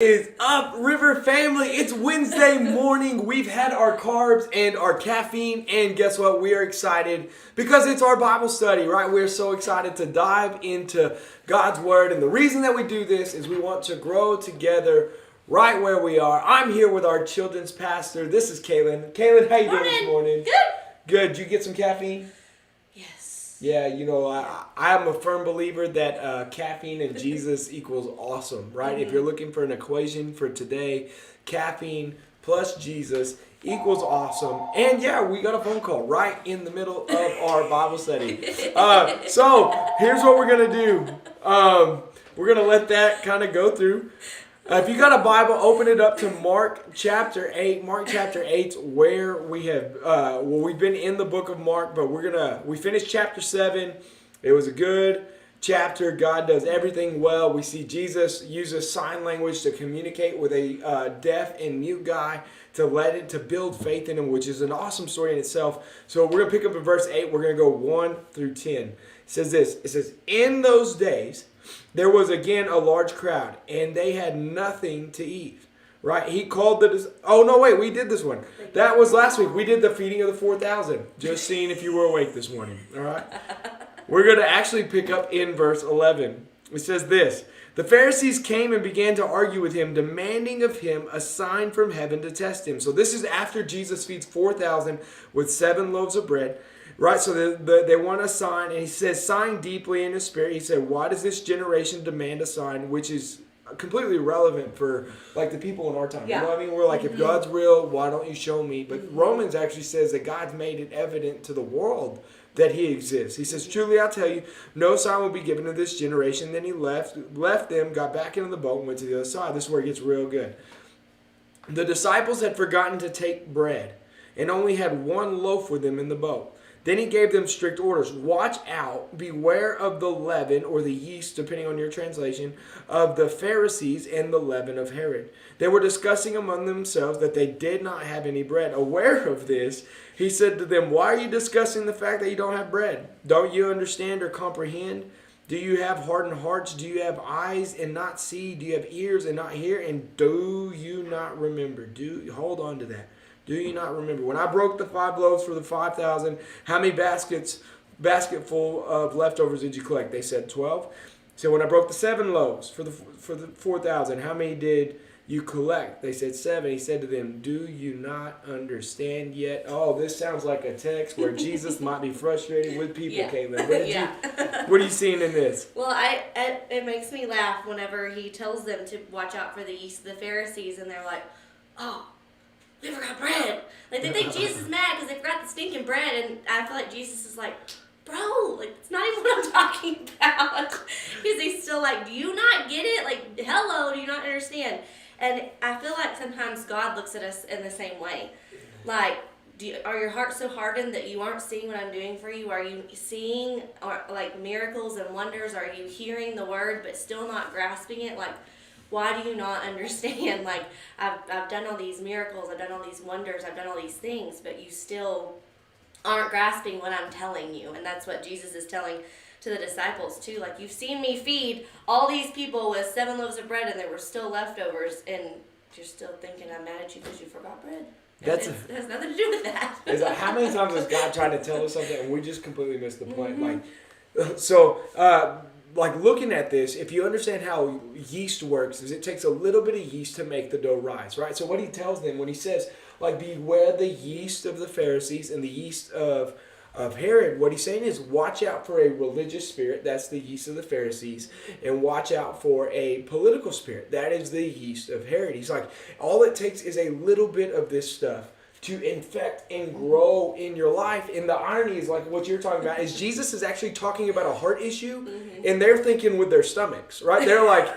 Is up, River family? It's Wednesday morning. We've had our carbs and our caffeine, and guess what? We are excited because it's our Bible study, right? We're so excited to dive into God's Word, and the reason that we do this is we want to grow together right where we are. I'm here with our children's pastor. This is Kaylin. Kaylin, how you doing this morning? Good. Good. Did you get some caffeine? Yes. Yeah, I am a firm believer that caffeine and Jesus equals awesome, right? Mm-hmm. If you're looking for an equation for today, caffeine plus Jesus equals awesome. And yeah, we got a phone call right in the middle of our Bible study. So here's what we're going to do. We're going to let that kind of go through. If you got a Bible, open it up to Mark chapter 8. Mark chapter 8, where we have, we've been in the book of Mark, but we finished chapter 7. It was a good chapter. God does everything well. We see Jesus uses sign language to communicate with a deaf and mute guy to build faith in him, which is an awesome story in itself. So we're going to pick up at verse 8. We're going to go 1 through 10. It says this. It says, "In those days, there was again a large crowd, and they had nothing to eat." Right? He called we did this one. That was last week. We did the feeding of the 4,000. Just seeing if you were awake this morning. All right? We're going to actually pick up in verse 11. It says this. "The Pharisees came and began to argue with him, demanding of him a sign from heaven to test him." So this is after Jesus feeds 4,000 with 7 loaves of bread. Right, so they want a sign, and he says, sighing deeply in his spirit, he said, "Why does this generation demand a sign?" Which is completely relevant for like the people in our time. Yeah. You know what I mean? We're like, if God's real, why don't you show me? But Romans actually says that God's made it evident to the world that he exists. He says, "Truly I tell you, no sign will be given to this generation." Then he left them, got back into the boat, and went to the other side. This is where it gets real good. "The disciples had forgotten to take bread, and only had 1 loaf with them in the boat. Then he gave them strict orders. 'Watch out, beware of the leaven,'" or the yeast, depending on your translation, "of the Pharisees and the leaven of Herod." They were discussing among themselves that they did not have any bread. Aware of this, he said to them, "Why are you discussing the fact that you don't have bread? Don't you understand or comprehend? Do you have hardened hearts? Do you have eyes and not see? Do you have ears and not hear? And do you not remember?" Hold on to that. "Do you not remember? When I broke the 5 loaves for the 5,000, how many basketful of leftovers did you collect?" They said 12. So "when I broke the 7 loaves for the 4,000, how many did you collect?" They said 7. He said to them, "Do you not understand yet?" Oh, this sounds like a text where Jesus might be frustrated with people, Yeah. Caitlin. What are you seeing in this? Well, it makes me laugh whenever he tells them to watch out for the yeast of the Pharisees, and they're like, "Oh, we forgot bread." Like, they think Jesus is mad because they forgot the stinking bread, and I feel like Jesus is like, "Bro, like, it's not even what I'm talking about." Because he's still like, "Do you not get it? Like, hello, do you not understand?" And I feel like sometimes God looks at us in the same way. Like, are your hearts so hardened that you aren't seeing what I'm doing for you? Are you seeing like miracles and wonders? Are you hearing the word but still not grasping it? Like, why do you not understand? Like, I've done all these miracles, I've done all these wonders, I've done all these things, but you still aren't grasping what I'm telling you. And that's what Jesus is telling to the disciples too. Like, you've seen me feed all these people with 7 loaves of bread, and there were still leftovers, and you're still thinking I'm mad at you because you forgot bread. It has nothing to do with that. It's like, how many times has God tried to tell us something and we just completely missed the point? Like, looking at this, if you understand how yeast works, is it takes a little bit of yeast to make the dough rise, right? So what he tells them when he says, like, beware the yeast of the Pharisees and the yeast of Herod, what he's saying is watch out for a religious spirit, that's the yeast of the Pharisees, and watch out for a political spirit, that is the yeast of Herod. He's like, all it takes is a little bit of this stuff to infect and grow in your life. And the irony is, like what you're talking about, is Jesus is actually talking about a heart issue, and they're thinking with their stomachs, right? They're like,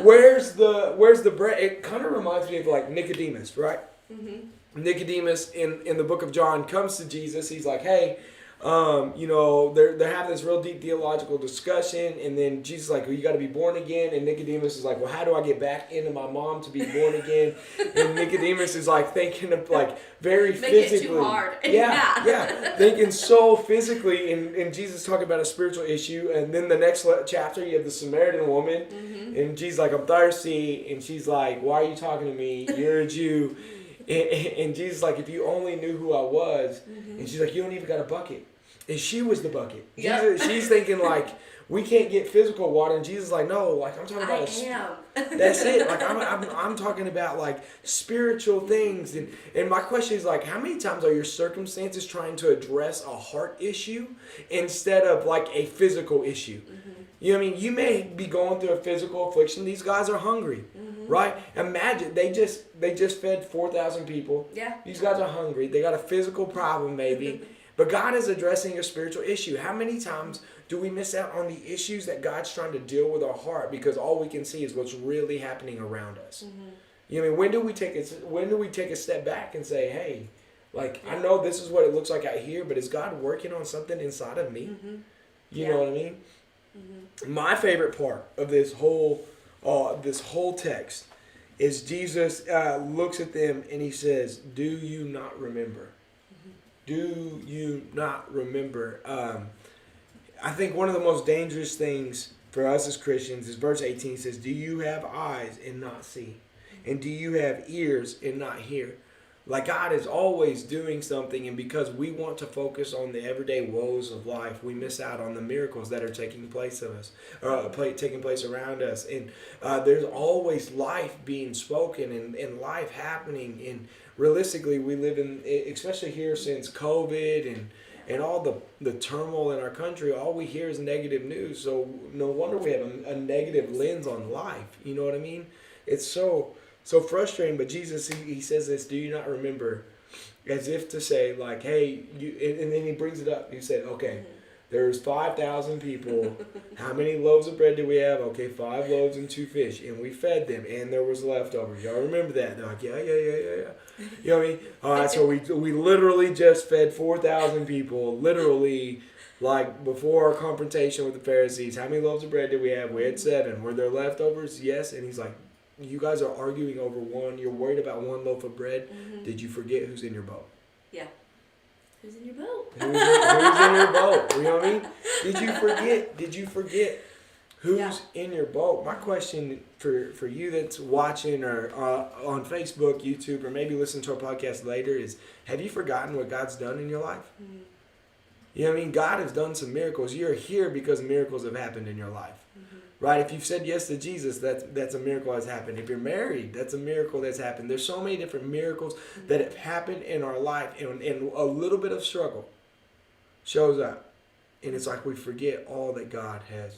where's the bread? It kind of reminds me of like Nicodemus, right? Nicodemus in the book of John comes to Jesus. He's like, "Hey, They're having this real deep theological discussion, and then Jesus is like, well, you got to be born again. And Nicodemus is like, well, how do I get back into my mom to be born again? And Nicodemus is like thinking of like very Make physically. it too hard. Yeah. Thinking so physically, and Jesus talking about a spiritual issue. And then the next chapter, you have the Samaritan woman, and Jesus like, I'm thirsty, and she's like, why are you talking to me? You're a Jew. And Jesus like, if you only knew who I was. And she's like, you don't even got a bucket. And she was the bucket. Yep. She's thinking like, we can't get physical water. And Jesus is like, no, like I'm talking about. That's it. Like I'm talking about like spiritual things. And my question is like, how many times are your circumstances trying to address a heart issue instead of like a physical issue? You know what I mean? You may be going through a physical affliction. These guys are hungry, right? Imagine they just fed 4,000 people. Yeah. These guys are hungry. They got a physical problem maybe. But God is addressing a spiritual issue. How many times do we miss out on the issues that God's trying to deal with our heart because all we can see is what's really happening around us? You know what I mean? When do we take a step back and say, hey, like I know this is what it looks like out here, but is God working on something inside of me? You know what I mean? My favorite part of this whole text is Jesus looks at them and he says, do you not remember? Do you not remember? I think one of the most dangerous things for us as Christians is verse 18 says, do you have eyes and not see? And do you have ears and not hear? Like God is always doing something, and because we want to focus on the everyday woes of life, we miss out on the miracles that are taking place taking place around us. And there's always life being spoken and life happening. And realistically, we live in, especially here since COVID and all the turmoil in our country, all we hear is negative news. So no wonder we have a negative lens on life. You know what I mean? It's so frustrating, but Jesus, he says this, do you not remember? As if to say, like, hey, and then he brings it up. He said, okay, there's 5,000 people. How many loaves of bread do we have? Okay, 5 loaves and 2 fish. And we fed them, and there was leftovers. Y'all remember that? They're like, yeah. You know what I mean? All right, so we literally just fed 4,000 people, literally, like, before our confrontation with the Pharisees. How many loaves of bread did we have? We had 7. Were there leftovers? Yes. And he's like, you guys are arguing over one. You're worried about 1 loaf of bread. Did you forget who's in your boat? Yeah. Who's in your boat? Who's in your boat? You know what I mean? Did you forget who's in your boat? My question for you that's watching or on Facebook, YouTube, or maybe listen to our podcast later is, have you forgotten what God's done in your life? You know what I mean? God has done some miracles. You're here because miracles have happened in your life. Right? If you've said yes to Jesus, that's a miracle that's happened. If you're married, that's a miracle that's happened. There's so many different miracles that have happened in our life, and a little bit of struggle shows up. And it's like we forget all that God has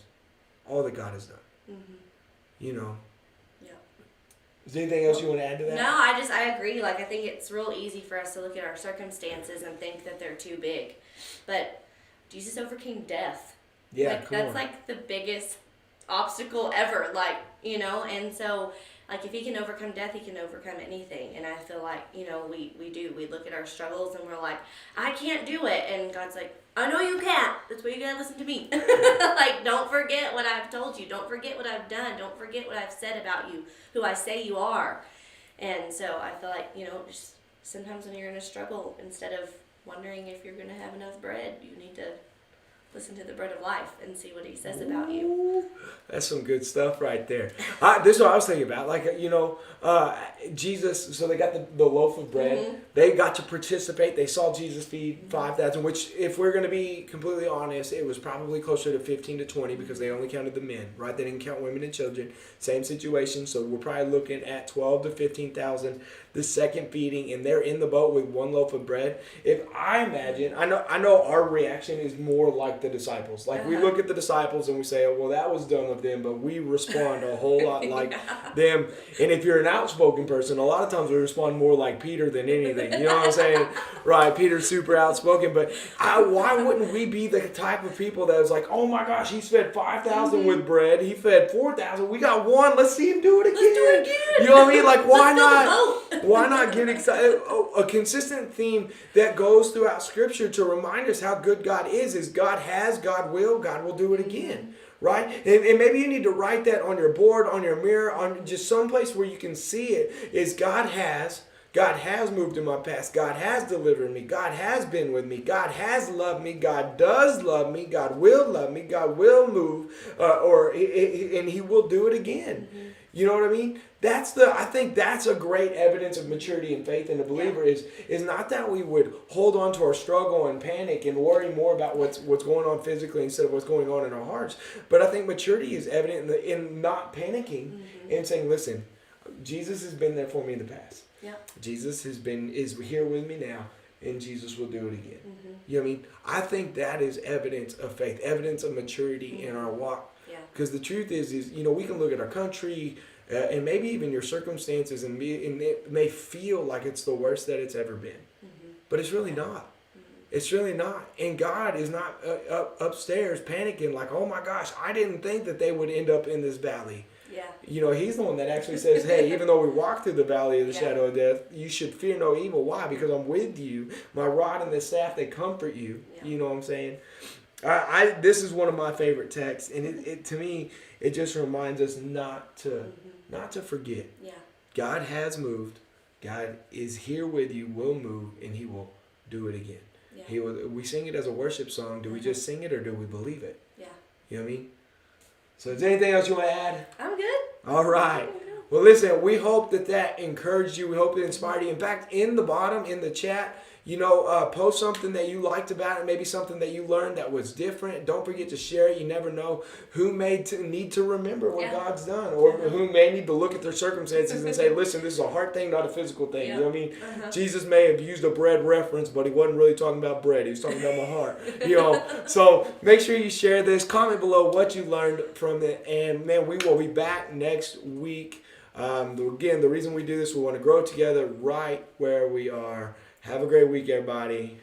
done. You know? Yeah. Is there anything else you want to add to that? No, I agree. Like, I think it's real easy for us to look at our circumstances and think that they're too big. But Jesus overcame death. Yeah, like, that's like the biggest obstacle ever, like, you know, and so, like, if he can overcome death, he can overcome anything. And I feel like, you know, we look at our struggles and we're like, I can't do it, and God's like, I know you can't, that's why you gotta listen to me. Like, don't forget what I've told you, don't forget what I've done, don't forget what I've said about you, who I say you are. And so I feel like, you know, just sometimes when you're in a struggle, instead of wondering if you're gonna have enough bread, you need to listen to the bread of life and see what he says about you. That's some good stuff right there. This is what I was thinking about. Like, you know, Jesus, so they got the loaf of bread. They got to participate. They saw Jesus feed 5,000, which, if we're going to be completely honest, it was probably closer to 15 to 20 because they only counted the men, right? They didn't count women and children. Same situation. So we're probably looking at 12 to 15,000. The second feeding, and they're in the boat with 1 loaf of bread. If I imagine, I know our reaction is more like the disciples. Like, we look at the disciples and we say, oh, well, that was done with them, but we respond a whole lot like them. And if you're an outspoken person, a lot of times we respond more like Peter than anything. You know what I'm saying? Right, Peter's super outspoken, but why wouldn't we be the type of people that was like, oh my gosh, he's fed 5,000 with bread, he fed 4,000, we got 1, let's see him do it again. Let's do it again. You know what I mean? Like, why not? Why not get excited? A consistent theme that goes throughout Scripture to remind us how good God is God has, God will do it again. Right? And maybe you need to write that on your board, on your mirror, on just someplace where you can see it, is God has moved in my past. God has delivered me. God has been with me. God has loved me. God does love me. God will love me. God will move, and He will do it again. Mm-hmm. You know what I mean? I think that's a great evidence of maturity and faith in the believer is not that we would hold on to our struggle and panic and worry more about what's going on physically instead of what's going on in our hearts. But I think maturity is evident in not panicking and saying, listen, Jesus has been there for me in the past. Yep. Jesus is here with me now, and Jesus will do it again. Mm-hmm. You know what I mean? I think that is evidence of faith, evidence of maturity in our walk. Because the truth is we can look at our country and maybe even your circumstances and it may feel like it's the worst that it's ever been. Mm-hmm. But it's really not. Mm-hmm. It's really not. And God is not upstairs panicking like, oh my gosh, I didn't think that they would end up in this valley. Yeah. He's the one that actually says, hey, even though we walk through the valley of the shadow of death, you should fear no evil. Why? Because I'm with you. My rod and the staff, they comfort you. Yeah. You know what I'm saying? This is one of my favorite texts, and it to me, it just reminds us not to forget. Yeah. God has moved. God is here with you, will move, and He will do it again. Yeah. We sing it as a worship song. Do we just sing it or do we believe it? Yeah. You know what I mean? So is there anything else you want to add? I'm good. All right. Well, listen, we hope that encouraged you. We hope it inspired you. In fact, in the bottom, in the chat, post something that you liked about it, maybe something that you learned that was different. Don't forget to share it. You never know who may need to remember what God's done, or who may need to look at their circumstances and say, listen, this is a heart thing, not a physical thing. You know what I mean? Jesus may have used a bread reference, but He wasn't really talking about bread. He was talking about my heart. So make sure you share this. Comment below what you learned from it. And, man, we will be back next week. Again, the reason we do this, we want to grow together right where we are. Have a great week, everybody.